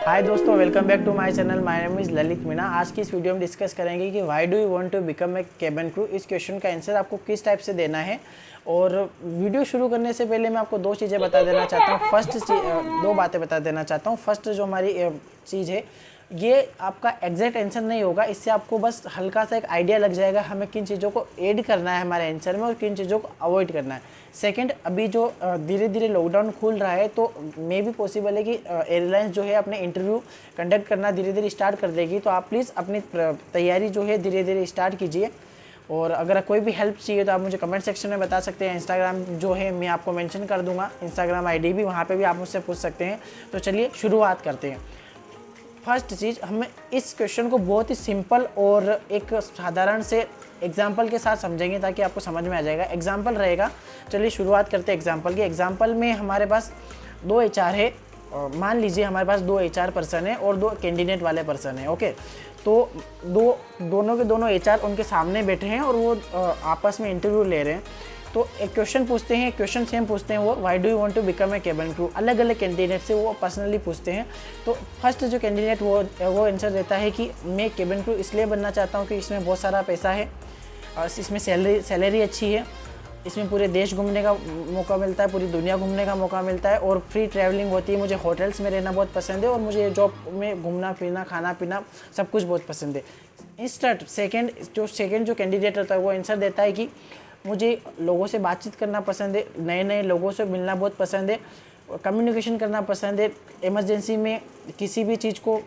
हाय दोस्तों, welcome back to my channel. My name is Lalit Meena. आज की इस वीडियो में डिस्कस करेंगे कि why do you want to become a cabin crew. इस क्वेश्चन का आंसर आपको किस टाइप से देना है। और वीडियो शुरू करने से पहले मैं आपको दो चीज़ें बता देना चाहता हूँ। दो बातें बता देना चाहता हूँ। फर्स्ट जो हमारी चीज़ है, ये आपका एग्जैक्ट आंसर नहीं होगा। इससे आपको बस हल्का सा एक आइडिया लग जाएगा हमें किन चीज़ों को ऐड करना है हमारे आंसर में और किन चीज़ों को अवॉइड करना है। सेकंड, अभी जो धीरे धीरे लॉकडाउन खुल रहा है तो मे भी पॉसिबल है कि एयरलाइंस जो है अपने इंटरव्यू कंडक्ट करना धीरे धीरे स्टार्ट कर देगी। तो आप प्लीज़ अपनी तैयारी जो है धीरे धीरे स्टार्ट कीजिए। और अगर कोई भी हेल्प चाहिए तो आप मुझे कमेंट सेक्शन में बता सकते हैं। इंस्टाग्राम जो है मैं आपको मेंशन कर दूंगा, इंस्टाग्राम आईडी भी, वहाँ पे भी आप मुझसे पूछ सकते हैं। तो चलिए शुरुआत करते हैं। फर्स्ट चीज़, हमें इस क्वेश्चन को बहुत ही सिंपल और एक साधारण से एग्जाम्पल के साथ समझेंगे ताकि आपको समझ में आ जाएगा। एग्जाम्पल रहेगा, चलिए शुरुआत करते हैं एग्जाम्पल की। एग्जाम्पल में हमारे पास दो एचआर है। मान लीजिए हमारे पास दो एचआर पर्सन है और दो कैंडिडेट वाले पर्सन है। ओके, तो दोनों के दोनों एचआर उनके सामने बैठे हैं और वो आपस में इंटरव्यू ले रहे हैं। तो एक क्वेश्चन पूछते हैं, क्वेश्चन सेम पूछते हैं वो, why do you want to become a cabin crew. अलग अलग कैंडिडेट से वो पर्सनली पूछते हैं। तो फर्स्ट जो कैंडिडेट वो आंसर देता है कि मैं केबिन क्रू इसलिए बनना चाहता हूँ कि इसमें बहुत सारा पैसा है, इसमें सैलरी अच्छी है, इसमें पूरे देश घूमने का मौका मिलता है, पूरी दुनिया घूमने का मौका मिलता है और फ्री ट्रैवलिंग होती है। मुझे होटल्स में रहना बहुत पसंद है और मुझे जॉब में घूमना फिरना खाना पीना सब कुछ बहुत पसंद है। इंस्टेंट सेकंड जो कैंडिडेट होता है वो आंसर देता है कि मुझे लोगों से बातचीत करना पसंद है, नए नए लोगों से मिलना बहुत पसंद है, कम्युनिकेशन करना पसंद है, इमरजेंसी में किसी भी चीज़ को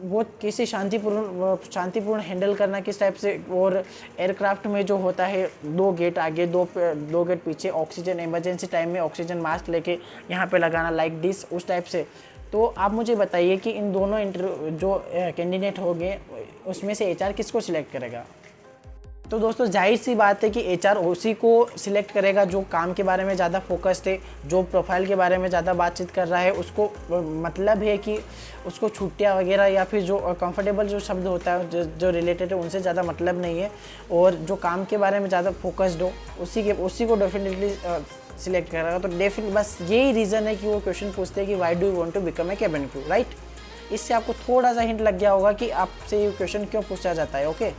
बहुत कैसे शांतिपूर्ण हैंडल करना किस टाइप से। और एयरक्राफ्ट में जो होता है, दो गेट आगे दो गेट पीछे, ऑक्सीजन इमरजेंसी टाइम में ऑक्सीजन मास्क लेके यहाँ पे लगाना लाइक दिस, उस टाइप से। तो आप मुझे बताइए कि इन दोनों जो कैंडिडेट हो गए उसमें से एचआर किसको सिलेक्ट करेगा। तो दोस्तों जाहिर सी बात है कि एचआर उसी को सिलेक्ट करेगा जो काम के बारे में ज़्यादा फोकस्ड है, जो प्रोफाइल के बारे में ज़्यादा बातचीत कर रहा है। उसको मतलब है कि उसको छुट्टियां वगैरह या फिर जो कंफर्टेबल जो शब्द होता है जो रिलेटेड है उनसे ज़्यादा मतलब नहीं है, और जो काम के बारे में ज़्यादा फोकस्ड हो उसी को डेफिनेटली सिलेक्ट करेगा। तो डेफिनेट बस यही रीज़न है कि वो क्वेश्चन पूछते हैं कि why do you want to become a cabin crew, right. इससे आपको थोड़ा सा हिंट लग गया होगा कि आपसे ये क्वेश्चन क्यों पूछा जाता है। ओके,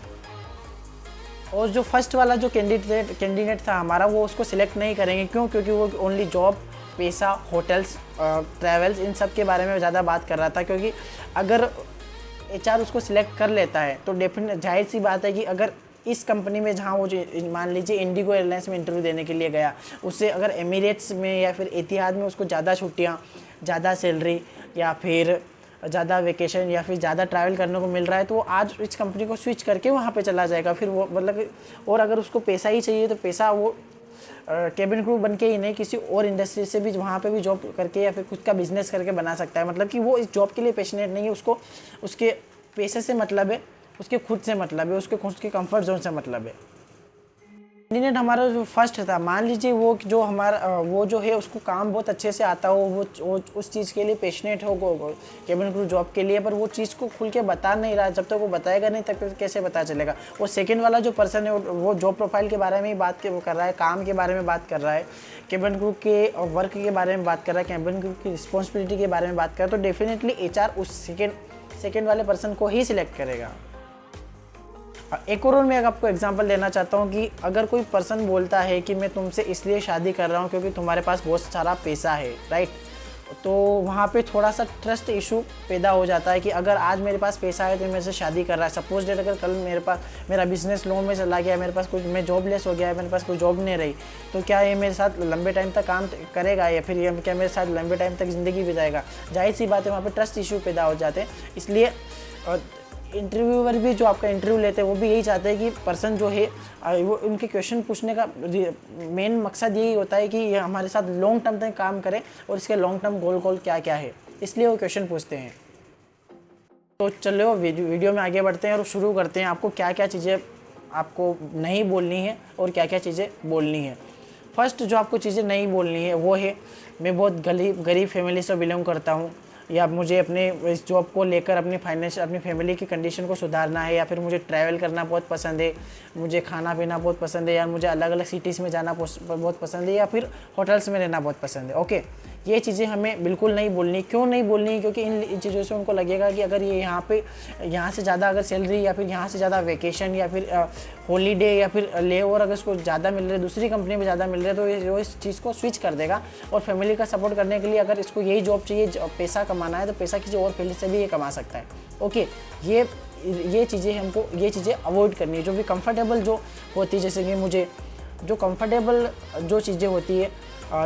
और जो फर्स्ट वाला जो कैंडिडेट था हमारा, वो उसको सिलेक्ट नहीं करेंगे। क्यों? क्योंकि वो ओनली जॉब, पैसा, होटल्स, ट्रैवल्स, इन सब के बारे में ज़्यादा बात कर रहा था। क्योंकि अगर एचआर उसको सिलेक्ट कर लेता है तो डेफिनेट जाहिर सी बात है कि अगर इस कंपनी में जहाँ वो मान लीजिए इंडिगो एयरलाइंस में इंटरव्यू देने के लिए गया, उससे अगर एमिरेट्स में या फिर एतिहाद में उसको ज़्यादा छुट्टियाँ, ज़्यादा सैलरी या फिर ज़्यादा वेकेशन या फिर ज़्यादा ट्रैवल करने को मिल रहा है, तो वो आज इस कंपनी को स्विच करके वहाँ पे चला जाएगा। फिर वो मतलब, और अगर उसको पैसा ही चाहिए तो पैसा वो केबिन क्रू बन के ही नहीं, किसी और इंडस्ट्री से भी वहाँ पे भी जॉब करके या फिर खुद का बिजनेस करके बना सकता है। मतलब कि वो इस जॉब के लिए पैशनेट नहीं है, उसको उसके पैसे से मतलब है, उसके खुद से मतलब है, उसके खुद के कंफर्ट जोन से मतलब है। कैंडिडेट हमारा जो फर्स्ट था, मान लीजिए वो जो हमारा वो जो है उसको काम बहुत अच्छे से आता हो, वो उस चीज़ के लिए पैशनेट हो केबिन क्रू जॉब के लिए, पर वो चीज़ को खुल के बता नहीं रहा। जब तक वो बताएगा नहीं तब कैसे पता चलेगा। वो सेकंड वाला जो पर्सन है वो जॉब प्रोफाइल के बारे में ही बात कर रहा है, काम के बारे में बात कर रहा है, केबिन क्रू के वर्क के बारे में बात कर रहा है, केबिन क्रू की रिस्पॉन्सिबिलिटी के बारे में बात कर रहा है। तो डेफिनेटली एचआर उस सेकेंड वाले पर्सन को ही सिलेक्ट करेगा। एक और मैं आपको एग्जांपल देना चाहता हूँ कि अगर कोई पर्सन बोलता है कि मैं तुमसे इसलिए शादी कर रहा हूँ क्योंकि तुम्हारे पास बहुत सारा पैसा है, राइट, तो वहाँ पे थोड़ा सा ट्रस्ट इशू पैदा हो जाता है कि अगर आज मेरे पास पैसा है तो मेरे से शादी कर रहा है। सपोज डेट अगर कल मेरा बिजनेस लोन में चला गया, मेरे पास कुछ, मैं जॉबलेस हो गया, मेरे पास कोई जॉब नहीं रही, तो क्या ये मेरे साथ लंबे टाइम तक काम करेगा या फिर ये क्या मेरे साथ लंबे टाइम तक ज़िंदगी बिताएगा। जाहिर सी बात है वहाँ पर ट्रस्ट इशू पैदा हो जाते हैं। इसलिए इंटरव्यूअर भी जो आपका इंटरव्यू लेते हैं वो भी यही चाहते हैं कि पर्सन जो है वो उनके क्वेश्चन पूछने का मेन मकसद यही होता है कि ये हमारे साथ लॉन्ग टर्म तक काम करें और इसके लॉन्ग टर्म गोल क्या क्या है, इसलिए वो क्वेश्चन पूछते हैं। तो चलो वीडियो में आगे बढ़ते हैं और शुरू करते हैं। आपको क्या क्या चीज़ें आपको नहीं बोलनी है और क्या क्या चीज़ें बोलनी है। फर्स्ट जो आपको चीज़ें नहीं बोलनी है वो है, मैं बहुत गरीब फैमिली से बिलोंग करता हूँ, या मुझे अपने इस जॉब को लेकर अपनी फैमिली की कंडीशन को सुधारना है, या फिर मुझे ट्रैवल करना बहुत पसंद है, मुझे खाना पीना बहुत पसंद है, या मुझे अलग अलग सिटीज़ में जाना बहुत पसंद है, या फिर होटल्स में रहना बहुत पसंद है। ओके, ये चीज़ें हमें बिल्कुल नहीं बोलनी। क्यों नहीं बोलनी? क्योंकि इन चीज़ों से उनको लगेगा कि अगर ये यहाँ से ज़्यादा अगर सैलरी या फिर यहाँ से ज़्यादा वेकेशन या फिर हॉलीडे या फिर ले ओवर अगर उसको ज़्यादा मिल रहा है, दूसरी कंपनी में ज़्यादा मिल रहा है, तो ये इस चीज़ को स्विच कर देगा। और फैमिली का सपोर्ट करने के लिए अगर इसको यही जॉब चाहिए, पैसा कमाना है, तो पैसा किसी और फील्ड से भी ये कमा सकता है। ओके, ये चीज़ें हमको ये चीज़ें अवॉइड करनी है। जो भी कंफर्टेबल जो होती है, जैसे कि मुझे जो कंफर्टेबल जो चीज़ें होती है,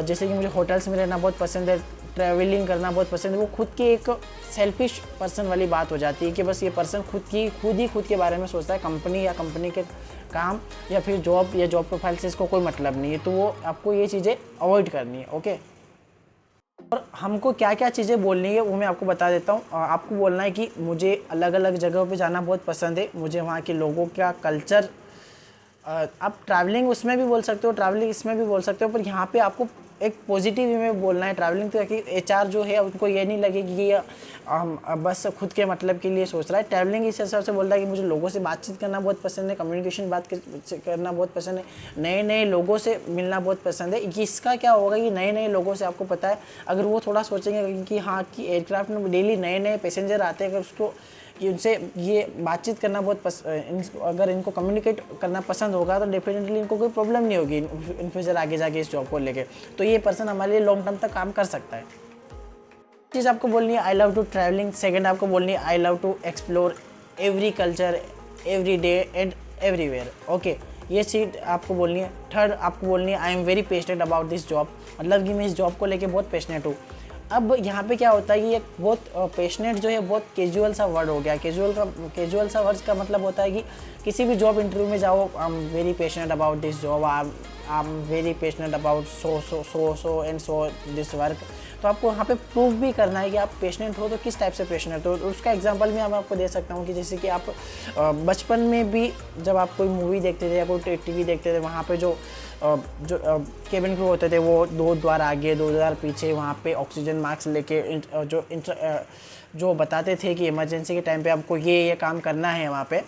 जैसे कि मुझे होटल्स में रहना बहुत पसंद है, ट्रैवलिंग करना बहुत पसंद है, वो खुद की एक सेल्फिश पर्सन वाली बात हो जाती है कि बस ये पर्सन खुद के बारे में सोचता है। कंपनी या कंपनी के काम या फिर जॉब या जॉब प्रोफाइल से इसको कोई मतलब नहीं है। तो वो आपको ये चीज़ें अवॉइड करनी है। ओके, और हमको क्या क्या चीज़ें बोलनी है वो मैं आपको बता देता हूँ। आपको बोलना है कि मुझे अलग अलग जगहों पे जाना बहुत पसंद है, मुझे वहाँ के लोगों का कल्चर, आप ट्रैवलिंग उसमें भी बोल सकते हो, ट्रैवलिंग इसमें भी बोल सकते हो, पर यहाँ पे आपको एक पॉजिटिव वे में बोलना है ट्रैवलिंग, तो कि एचआर जो है उनको ये नहीं लगे कि ये बस खुद के मतलब के लिए सोच रहा है। ट्रैवलिंग इस हिसाब से बोल रहा है कि मुझे लोगों से बातचीत करना बहुत पसंद है, कम्युनिकेशन करना बहुत पसंद है, नए नए लोगों से मिलना बहुत पसंद है। इसका क्या होगा कि नए नए लोगों से आपको पता है, अगर वो थोड़ा सोचेंगे कि हाँ कि एयरक्राफ्ट में डेली नए नए पैसेंजर आते हैं, अगर उसको कि उनसे ये बातचीत करना बहुत अगर इनको कम्युनिकेट करना पसंद होगा, तो डेफिनेटली इनको कोई प्रॉब्लम नहीं होगी इन फ्यूचर आगे जाके इस जॉब को लेके। तो ये पर्सन हमारे लिए लॉन्ग टर्म तक काम कर सकता है। चीज़ आपको बोलनी है I love to traveling. Second आपको बोलनी है I love to explore every culture every day and everywhere. Okay, ये चीज़ आपको बोलनी है। थर्ड आपको बोलनी है I am very passionate about this job, मतलब कि मैं इस जॉब को लेके बहुत पैशनेट हूँ। अब यहाँ पे क्या होता है कि ये बहुत पैशनेट जो है बहुत कैजुअल सा वर्ड हो गया। कैजुअल सा वर्ड का मतलब होता है कि किसी भी जॉब इंटरव्यू में जाओ, आई am very passionate about this job, I am very passionate about so and so this work. तो आपको यहाँ पे प्रूव भी करना है कि आप पैशनेट हो, तो किस टाइप से पैशनेट हो। तो उसका एग्जांपल भी मैं आपको दे सकता हूँ कि जैसे कि आप बचपन में भी जब आप कोई मूवी देखते थे या कोई टीवी देखते थे, वहाँ पे जो केबिन क्रू होते थे वो 2 द्वार आगे 2 द्वार पीछे वहाँ पे ऑक्सीजन मास्क लेके जो बताते थे कि इमरजेंसी के टाइम पे आपको ये काम करना है वहाँ पे।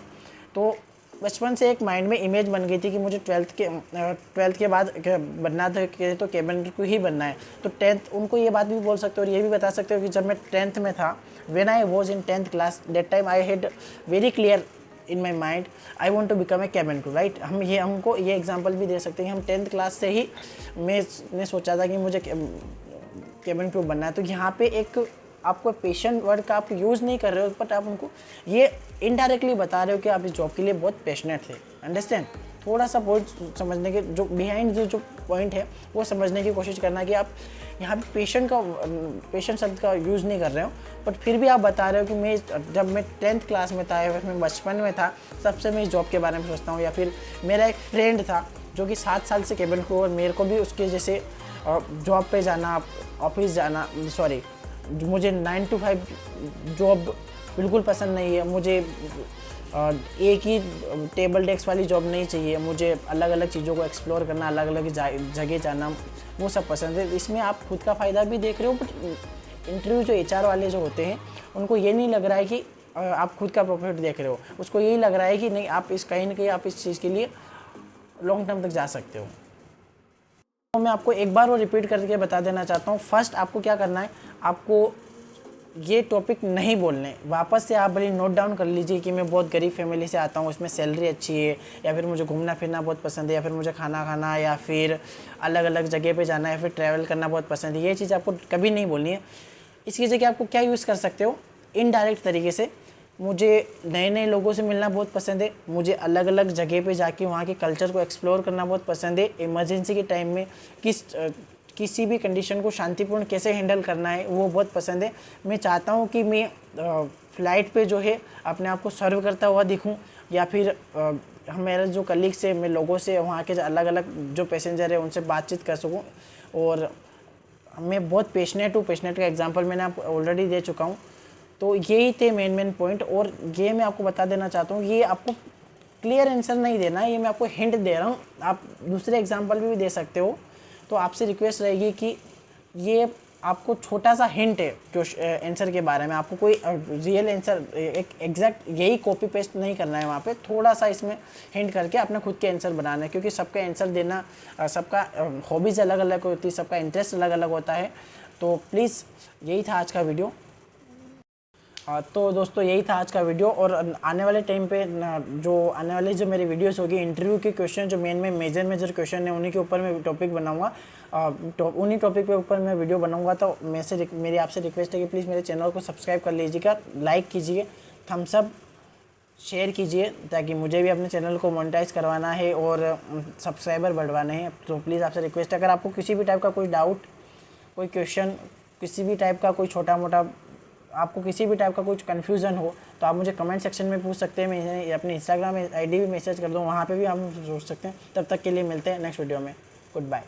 तो बचपन से एक माइंड में इमेज बन गई थी कि मुझे 12th के बाद बनना था तो केबिन क्रू ही बनना है। तो 10th उनको ये बात भी बोल सकते हो और ये भी बता सकते हो कि जब मैं 10th में था, when I was in 10th class, that time I had very clear in my mind I want to become a cabin crew, right. हमको ये एग्जाम्पल भी दे सकते हैं कि हम 10th क्लास से ही मैंने सोचा था कि मुझे केबिन क्रू बनना है। तो यहाँ पे एक आपको पेशेंट वर्ड का आप यूज़ नहीं कर रहे हो, बट आप उनको ये इनडायरेक्टली बता रहे हो कि आप इस जॉब के लिए बहुत पैशनेट थे। अंडरस्टैंड? थोड़ा सा पॉइंट समझने के जो बिहाइंड जो पॉइंट है वो समझने की कोशिश करना कि आप यहाँ पे पेशेंट शब्द का यूज़ नहीं कर रहे हो, बट फिर भी आप बता रहे हो कि जब मैं 10th क्लास में था या फिर मैं बचपन में था, तब से मैं इस जॉब के बारे में सोचता हूँ। या फिर मेरा एक फ्रेंड था जो कि 7 साल से केबिन क्रू, और मेरे को भी उसके जैसे जॉब पे जाना, ऑफिस जाना, मुझे 9 to 5 जॉब बिल्कुल पसंद नहीं है। मुझे एक ही टेबल डेस्क वाली जॉब नहीं चाहिए। मुझे अलग अलग चीज़ों को एक्सप्लोर करना, अलग अलग जगह जाना, वो सब पसंद है। इसमें आप खुद का फ़ायदा भी देख रहे हो, बट इंटरव्यू जो HR वाले जो होते हैं उनको ये नहीं लग रहा है कि आप खुद का प्रॉफिट देख रहे हो। उसको यही लग रहा है कि नहीं, आप कहीं ना कहीं आप इस चीज़ के लिए लॉन्ग टर्म तक जा सकते हो। तो मैं आपको एक बार वो रिपीट करके बता देना चाहता हूँ। फर्स्ट आपको क्या करना है, आपको ये टॉपिक नहीं बोलने। वापस से आप भले नोट डाउन कर लीजिए कि मैं बहुत गरीब फैमिली से आता हूँ, उसमें सैलरी अच्छी है, या फिर मुझे घूमना फिरना बहुत पसंद है, या फिर मुझे खाना खाना, या फिर अलग अलग जगह पे जाना, या फिर ट्रैवल करना बहुत पसंद है। ये चीज़ आपको कभी नहीं बोलनी है। इसकी जगह आपको क्या यूज़ कर सकते हो, इनडायरेक्ट तरीके से, मुझे नए नए लोगों से मिलना बहुत पसंद है, मुझे अलग अलग जगह पे जाके वहाँ के कल्चर को एक्सप्लोर करना बहुत पसंद है, इमरजेंसी के टाइम में किसी भी कंडीशन को शांतिपूर्ण कैसे हैंडल करना है वो बहुत पसंद है। मैं चाहता हूँ कि मैं फ़्लाइट पे जो है अपने आप को सर्व करता हुआ दिखूँ, या फिर मेरे जो कलीग्स है, मैं लोगों से वहाँ के अलग अलग जो पैसेंजर है उनसे बातचीत कर सकूँ। और मैं बहुत पैशनेट हूँ, पैशनेट का एग्जांपल मैंने आपको ऑलरेडी दे चुका हूँ। तो यही थे मेन पॉइंट। और ये मैं आपको बता देना चाहता हूँ, ये आपको क्लियर आंसर नहीं देना है, ये मैं आपको हिंट दे रहा हूँ। आप दूसरे एग्जांपल भी दे सकते हो। तो आपसे रिक्वेस्ट रहेगी कि ये आपको छोटा सा हिंट है आंसर के बारे में। आपको कोई रियल आंसर एक एग्जैक्ट यही कॉपी पेस्ट नहीं करना है, वहाँ पे थोड़ा सा इसमें हिंट करके अपने खुद के आंसर बनाना है। क्योंकि सबका आंसर देना, सबका हॉबीज़ अलग अलग होती है, सबका इंटरेस्ट अलग अलग होता है। तो प्लीज़ यही था आज का वीडियो। तो दोस्तों यही था आज का वीडियो, और आने वाले टाइम पे आने वाले जो मेरी वीडियोस होगी इंटरव्यू के क्वेश्चन, जो मेन मेजर क्वेश्चन है उन्हीं के ऊपर मैं टॉपिक बनाऊंगा, उन्हीं टॉपिक पे ऊपर मैं वीडियो बनाऊंगा। तो मेरी आपसे रिक्वेस्ट है कि प्लीज़ मेरे चैनल को सब्सक्राइब कर लीजिएगा, लाइक कीजिए, थम्स अप शेयर कीजिए, ताकि मुझे भी अपने चैनल को मोनेटाइज करवाना है और सब्सक्राइबर बढ़वाने हैं। तो प्लीज़ आपसे रिक्वेस्ट है, अगर आपको किसी भी टाइप का कोई डाउट, कोई क्वेश्चन, किसी भी टाइप का कोई छोटा मोटा, आपको किसी भी टाइप का कुछ कन्फ्यूज़न हो, तो आप मुझे कमेंट सेक्शन में पूछ सकते हैं। मैं अपने इंस्टाग्राम आईडी भी मैसेज कर दूँ, वहाँ पे भी हम सोच सकते हैं। तब तक के लिए मिलते हैं नेक्स्ट वीडियो में। Good bye.